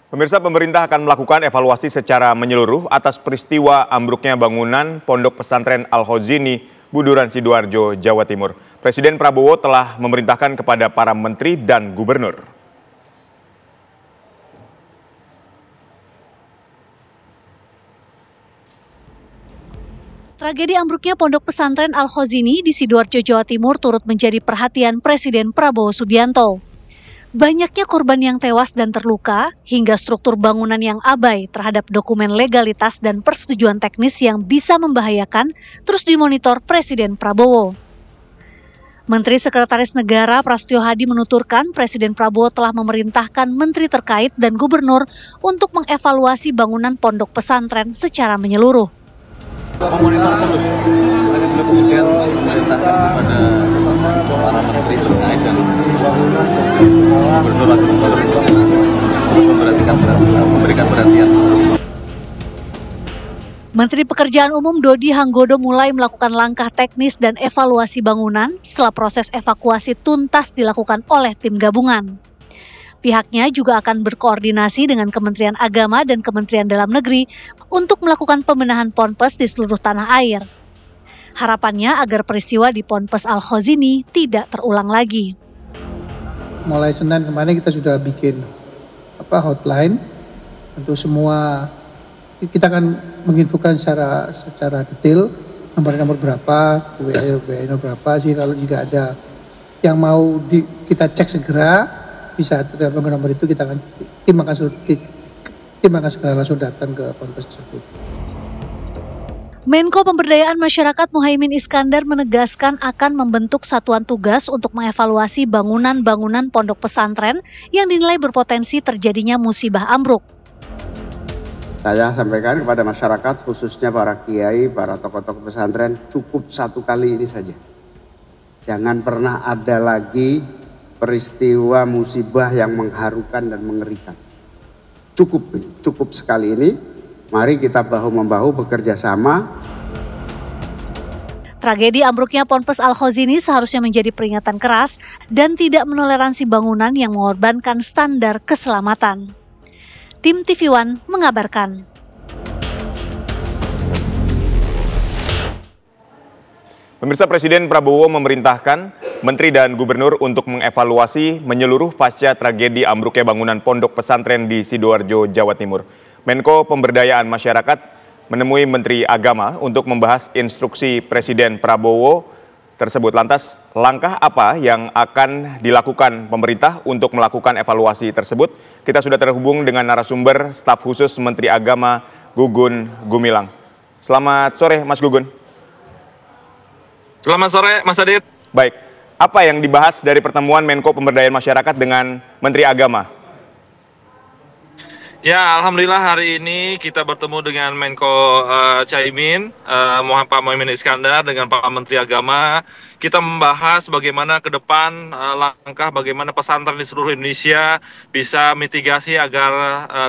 Pemirsa, pemerintah akan melakukan evaluasi secara menyeluruh atas peristiwa ambruknya bangunan Pondok Pesantren Al-Khozini, Buduran, Sidoarjo, Jawa Timur. Presiden Prabowo telah memerintahkan kepada para menteri dan gubernur. Tragedi ambruknya Pondok Pesantren Al-Khozini di Sidoarjo, Jawa Timur turut menjadi perhatian Presiden Prabowo Subianto. Banyaknya korban yang tewas dan terluka, hingga struktur bangunan yang abai terhadap dokumen legalitas dan persetujuan teknis yang bisa membahayakan, terus dimonitor Presiden Prabowo. Menteri Sekretaris Negara Prasetyo Hadi menuturkan Presiden Prabowo telah memerintahkan menteri terkait dan gubernur untuk mengevaluasi bangunan pondok pesantren secara menyeluruh. Memonitor terus, kemudian memerintahkan kepada para menteri terkait dan gubernur atau gubernur terus memberikan perhatian. Menteri Pekerjaan Umum Dodi Hanggodo mulai melakukan langkah teknis dan evaluasi bangunan setelah proses evakuasi tuntas dilakukan oleh tim gabungan. Pihaknya juga akan berkoordinasi dengan Kementerian Agama dan Kementerian Dalam Negeri untuk melakukan pembenahan ponpes di seluruh tanah air. Harapannya agar peristiwa di Ponpes Al-Khozini tidak terulang lagi. Mulai Senin kemarin kita sudah bikin hotline untuk semua. Kita akan menginfokan secara detail nomor berapa, WA berapa sih, kalau jika ada yang mau kita cek segera bisa telepon nomor itu, kita akan tim akan segera langsung datang ke ponpes tersebut. Menko Pemberdayaan Masyarakat Muhaimin Iskandar menegaskan akan membentuk satuan tugas untuk mengevaluasi bangunan-bangunan pondok pesantren yang dinilai berpotensi terjadinya musibah ambruk. Saya sampaikan kepada masyarakat, khususnya para kiai, para tokoh-tokoh pesantren, cukup satu kali ini saja. Jangan pernah ada lagi peristiwa musibah yang mengharukan dan mengerikan. Cukup sekali ini. Mari kita bahu-membahu bekerja sama. Tragedi ambruknya Ponpes Al-Khozini seharusnya menjadi peringatan keras dan tidak menoleransi bangunan yang mengorbankan standar keselamatan. Tim TV One mengabarkan. Pemirsa, Presiden Prabowo memerintahkan menteri dan gubernur untuk mengevaluasi menyeluruh pasca tragedi ambruknya bangunan Pondok Pesantren di Sidoarjo, Jawa Timur. Menko Pemberdayaan Masyarakat menemui Menteri Agama untuk membahas instruksi Presiden Prabowo tersebut. Lantas, langkah apa yang akan dilakukan pemerintah untuk melakukan evaluasi tersebut? Kita sudah terhubung dengan narasumber staf khusus Menteri Agama Gugun Gumilang. Selamat sore, Mas Gugun. Selamat sore, Mas Adit. Baik, apa yang dibahas dari pertemuan Menko Pemberdayaan Masyarakat dengan Menteri Agama? Ya, alhamdulillah hari ini kita bertemu dengan Menko Caimin, Pak Muhaimin Iskandar dengan Pak Menteri Agama. Kita membahas bagaimana ke depan langkah bagaimana pesantren di seluruh Indonesia bisa mitigasi agar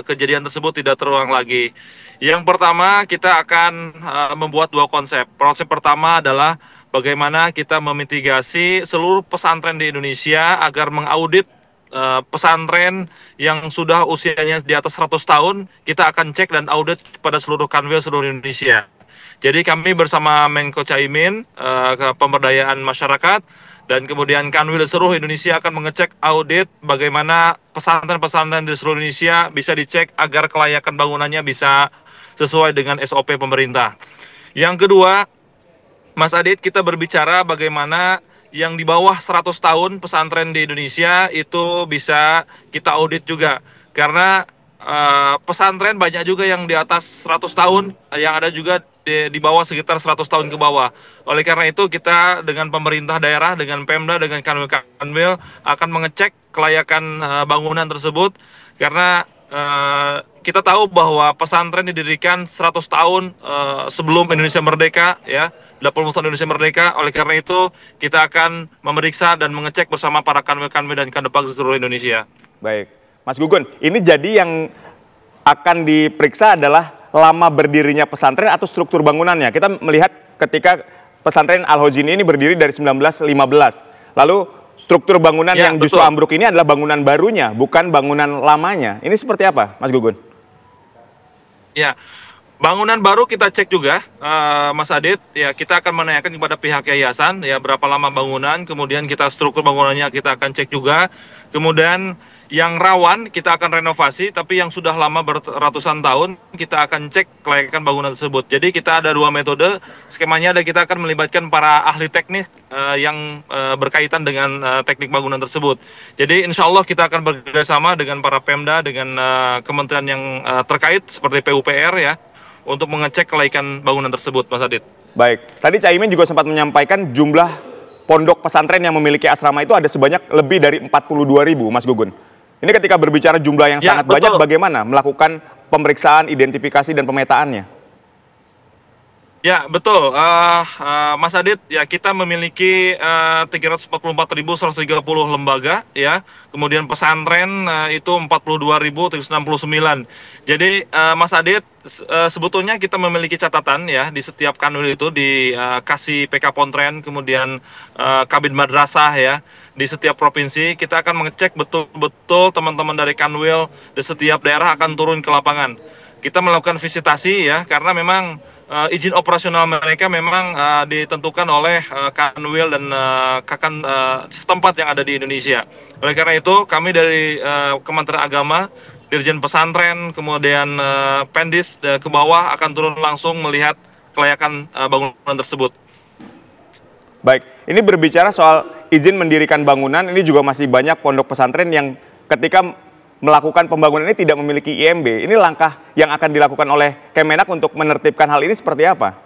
kejadian tersebut tidak terulang lagi. Yang pertama, kita akan membuat dua konsep. Konsep pertama adalah bagaimana kita memitigasi seluruh pesantren di Indonesia agar mengaudit pesantren yang sudah usianya di atas 100 tahun, kita akan cek dan audit pada seluruh kanwil seluruh Indonesia. Jadi kami bersama Menko Caimin, Pemberdayaan Masyarakat, dan kemudian kanwil seluruh Indonesia akan mengecek audit bagaimana pesantren-pesantren di seluruh Indonesia bisa dicek agar kelayakan bangunannya bisa sesuai dengan SOP pemerintah. Yang kedua, Mas Adit, kita berbicara bagaimana yang di bawah 100 tahun pesantren di Indonesia itu bisa kita audit juga. Karena pesantren banyak juga yang di atas 100 tahun, yang ada juga di bawah sekitar 100 tahun ke bawah. Oleh karena itu kita dengan pemerintah daerah, dengan Pemda, dengan kanwil akan mengecek kelayakan bangunan tersebut. Karena kita tahu bahwa pesantren didirikan 100 tahun sebelum Indonesia merdeka, ya. 80 tahun Indonesia merdeka. Oleh karena itu kita akan memeriksa dan mengecek bersama para kanwil-kanwil dan kandepag di seluruh Indonesia. Baik, Mas Gugun, ini jadi yang akan diperiksa adalah lama berdirinya pesantren atau struktur bangunannya. Kita melihat ketika pesantren Al-Khozini ini berdiri dari 1915. Lalu struktur bangunan Ya, yang justru betul. ambruk ini adalah bangunan barunya, bukan bangunan lamanya. Ini seperti apa, Mas Gugun? Ya, bangunan baru kita cek juga, Mas Adit. Ya, kita akan menanyakan kepada pihak yayasan, ya berapa lama bangunan, kemudian kita struktur bangunannya kita akan cek juga. Kemudian yang rawan kita akan renovasi, tapi yang sudah lama beratusan tahun kita akan cek kelayakan bangunan tersebut. Jadi kita ada dua metode, skemanya ada kita akan melibatkan para ahli teknik yang berkaitan dengan teknik bangunan tersebut. Jadi insya Allah kita akan bekerjasama dengan para Pemda, dengan kementerian yang terkait seperti PUPR ya, untuk mengecek kelaikan bangunan tersebut, Mas Adit. Baik, tadi Caimin juga sempat menyampaikan jumlah pondok pesantren yang memiliki asrama itu ada sebanyak lebih dari 42.000, Mas Gugun. Ini ketika berbicara jumlah yang Ya, sangat betul. banyak, bagaimana melakukan pemeriksaan, identifikasi, dan pemetaannya? Ya, betul. Mas Adit, ya kita memiliki 344.130 lembaga, ya. Kemudian pesantren itu 42.369. Jadi, Mas Adit, sebetulnya kita memiliki catatan ya di setiap kanwil itu dikasih PK Pontren, kemudian Kabid Madrasah ya. Di setiap provinsi kita akan mengecek betul-betul teman-teman dari kanwil di setiap daerah akan turun ke lapangan. Kita melakukan visitasi ya, karena memang izin operasional mereka memang ditentukan oleh kanwil dan kakan setempat yang ada di Indonesia. Oleh karena itu, kami dari Kementerian Agama, Dirjen Pesantren, kemudian Pendis ke bawah akan turun langsung melihat kelayakan bangunan tersebut. Baik, ini berbicara soal izin mendirikan bangunan, ini juga masih banyak pondok pesantren yang ketika melakukan pembangunan ini tidak memiliki IMB. Ini langkah yang akan dilakukan oleh Kemenak untuk menertibkan hal ini seperti apa?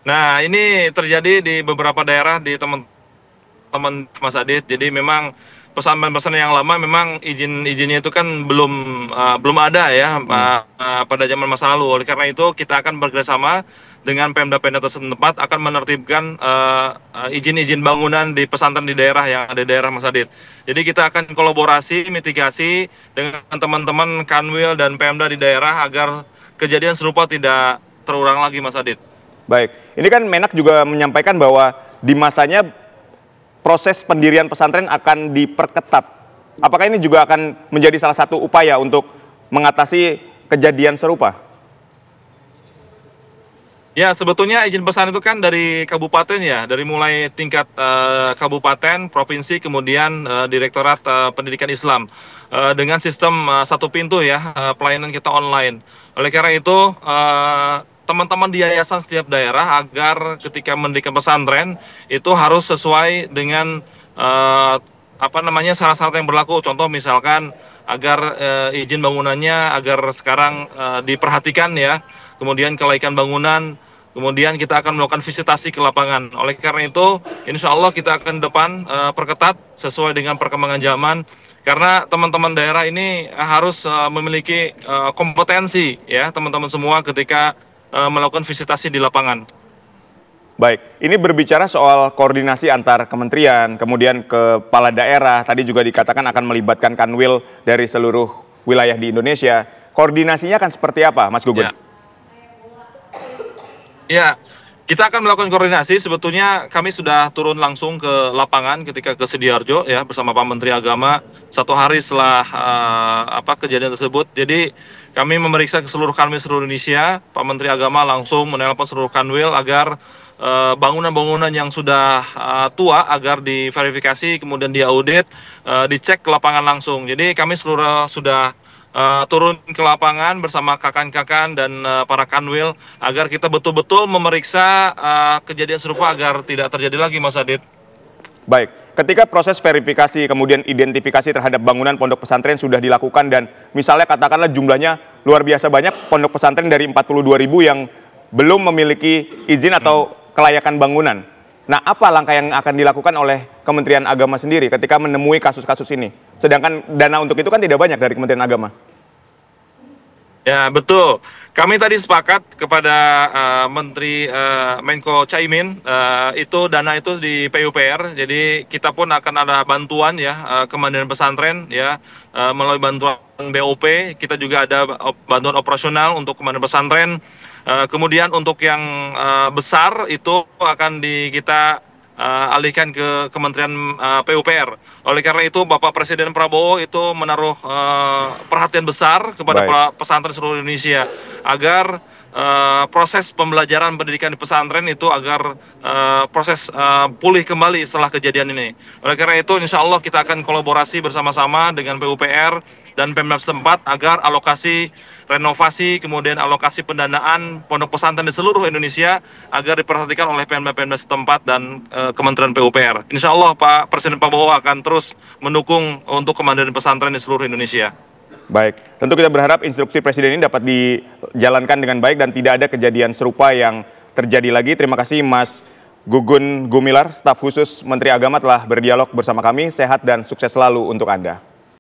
Nah, ini terjadi di beberapa daerah di teman-teman Mas Adit. Jadi memang pesantren-pesantren yang lama memang izin-izinnya itu kan belum ada ya pada zaman masa lalu. Oleh karena itu kita akan bekerjasama dengan Pemda-Pemda setempat akan menertibkan izin-izin bangunan di pesantren di daerah yang ada di daerah, Mas Adit. Jadi kita akan kolaborasi, mitigasi dengan teman-teman Kanwil dan Pemda di daerah agar kejadian serupa tidak terulang lagi, Mas Adit. Baik, ini kan Menak juga menyampaikan bahwa di masanya proses pendirian pesantren akan diperketat. Apakah ini juga akan menjadi salah satu upaya untuk mengatasi kejadian serupa? Ya, sebetulnya izin pesantren itu kan dari kabupaten ya, dari mulai tingkat kabupaten, provinsi, kemudian Direktorat Pendidikan Islam dengan sistem satu pintu ya, pelayanan kita online. Oleh karena itu, teman-teman di yayasan setiap daerah agar ketika mendirikan pesantren itu harus sesuai dengan syarat-syarat yang berlaku. Contoh misalkan agar izin bangunannya agar sekarang diperhatikan ya. Kemudian kelaikan bangunan, kemudian kita akan melakukan visitasi ke lapangan. Oleh karena itu, insya Allah kita akan depan perketat sesuai dengan perkembangan zaman, karena teman-teman daerah ini harus memiliki kompetensi ya teman-teman semua ketika melakukan visitasi di lapangan. Baik, ini berbicara soal koordinasi antar kementerian, kemudian kepala daerah, tadi juga dikatakan akan melibatkan kanwil dari seluruh wilayah di Indonesia. Koordinasinya akan seperti apa, Mas Gugun? Ya, kita akan melakukan koordinasi. Sebetulnya kami sudah turun langsung ke lapangan ketika ke Sidoarjo ya bersama Pak Menteri Agama 1 hari setelah kejadian tersebut. Jadi kami memeriksa ke seluruh kanwil seluruh Indonesia. Pak Menteri Agama langsung menelpon seluruh kanwil agar bangunan-bangunan yang sudah tua agar diverifikasi, kemudian diaudit, dicek ke lapangan langsung. Jadi kami sudah turun ke lapangan bersama kakan-kakan dan para kanwil agar kita betul-betul memeriksa kejadian serupa agar tidak terjadi lagi, Mas Adit. Baik, ketika proses verifikasi kemudian identifikasi terhadap bangunan pondok pesantren sudah dilakukan dan misalnya katakanlah jumlahnya luar biasa banyak pondok pesantren dari 42.000 yang belum memiliki izin atau kelayakan bangunan. Nah, apa langkah yang akan dilakukan oleh Kementerian Agama sendiri ketika menemui kasus-kasus ini? Sedangkan dana untuk itu kan tidak banyak dari Kementerian Agama. Ya, betul. Kami tadi sepakat kepada Menteri Menko Caimin, itu dana itu di PUPR, jadi kita pun akan ada bantuan ya, Kementerian Pesantren ya, melalui bantuan BOP, kita juga ada bantuan operasional untuk Kementerian Pesantren. Kemudian untuk yang besar itu akan kita alihkan ke Kementerian PUPR. Oleh karena itu Bapak Presiden Prabowo itu menaruh perhatian besar kepada para pesantren seluruh Indonesia agar proses pembelajaran pendidikan di pesantren itu agar proses pulih kembali setelah kejadian ini. Oleh karena itu insya Allah kita akan kolaborasi bersama-sama dengan PUPR dan Pemda setempat agar alokasi renovasi kemudian alokasi pendanaan pondok pesantren di seluruh Indonesia agar diperhatikan oleh Pemda setempat dan Kementerian PUPR. Insya Allah Pak Presiden Prabowo akan terus mendukung untuk kemandirian pesantren di seluruh Indonesia. Baik, tentu kita berharap instruksi Presiden ini dapat dijalankan dengan baik dan tidak ada kejadian serupa yang terjadi lagi. Terima kasih Mas Gugun Gumilar, staf khusus Menteri Agama telah berdialog bersama kami. Sehat dan sukses selalu untuk Anda.